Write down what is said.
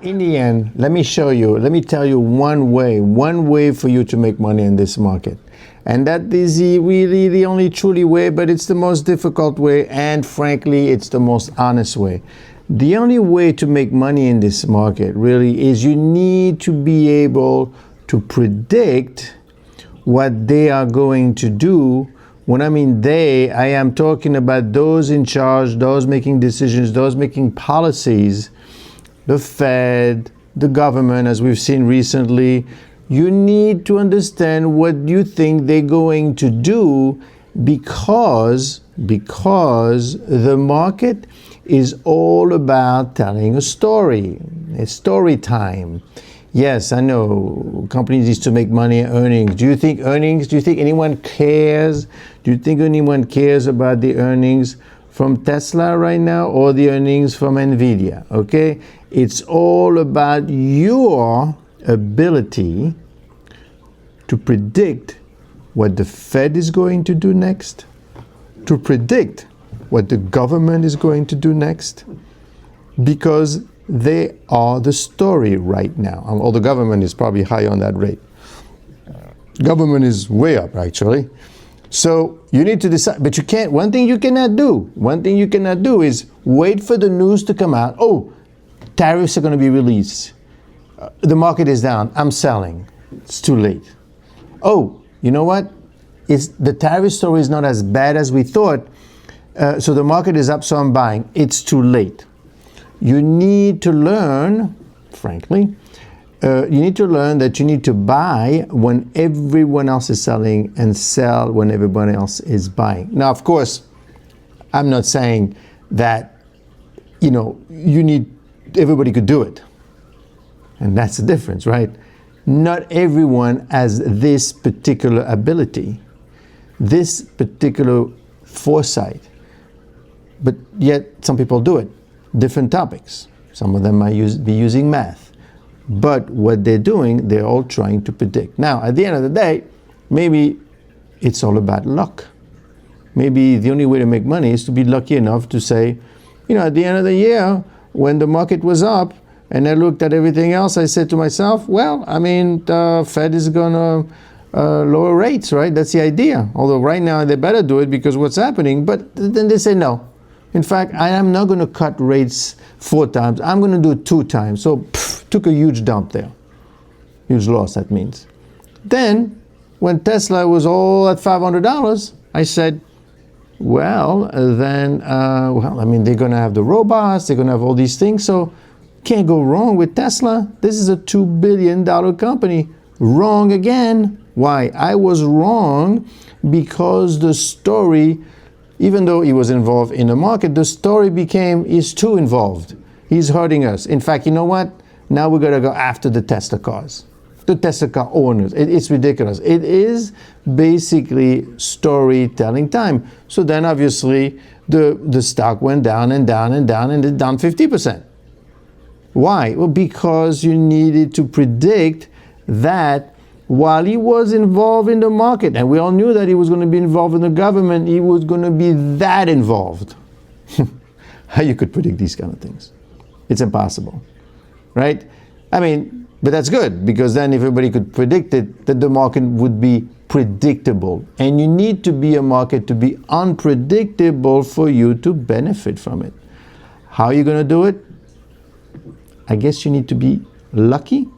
in the end, let me tell you one way for you to make money in this market. And that is really the only truly way, but it's the most difficult way, and frankly, it's the most honest way. The only way to make money in this market really is you need to be able to predict what they are going to do. When I mean they, I am talking about those in charge, those making decisions, those making policies, the Fed, the government, as we've seen recently. You need to understand what you think they're going to do because the market is all about telling a story time. Yes, I know companies need to make money, earnings. Do you think anyone cares? Do you think anyone cares about the earnings from Tesla right now or the earnings from Nvidia? Okay? It's all about your ability to predict what the Fed is going to do next, to predict what the government is going to do next, because they are the story right now. Although the government is probably high on that rate. Government is way up, actually. So you need to decide, but you can't, one thing you cannot do is wait for the news to come out. Oh, tariffs are going to be released. The market is down. I'm selling. It's too late. Oh, you know what? The tariff story is not as bad as we thought. So the market is up, so I'm buying. It's too late. You need to learn, frankly, that you need to buy when everyone else is selling and sell when everyone else is buying. Now, of course, I'm not saying that, everybody could do it. And that's the difference, right? Not everyone has this particular ability, this particular foresight, but yet some people do it. Different topics. Some of them might be using math. But what they're doing, they're all trying to predict. Now, at the end of the day, maybe it's all about luck. Maybe the only way to make money is to be lucky enough to say, at the end of the year, when the market was up, and I looked at everything else, I said to myself, the Fed is going to lower rates, right? That's the idea. Although right now they better do it because what's happening. But then they say no. In fact, I am not going to cut rates 4 times. I'm going to do it 2 times. So took a huge dump there. Huge loss, that means. Then, when Tesla was all at $500, I said, they're going to have the robots, they're going to have all these things, so can't go wrong with Tesla. This is a $2 billion company. Wrong again. Why? I was wrong because the story, even though he was involved in the market, the story he's too involved. He's hurting us. In fact, you know what? Now we're going to go after the Tesla cars, the Tesla car owners. It's ridiculous. It is basically storytelling time. So then obviously the stock went down and down and down and down 50%. Why? Well, because you needed to predict that while he was involved in the market, and we all knew that he was going to be involved in the government, he was going to be that involved. How you could predict these kind of things? It's impossible, right? But that's good, because then if everybody could predict it, that the market would be predictable. And you need to be a market to be unpredictable for you to benefit from it. How are you going to do it? I guess you need to be lucky.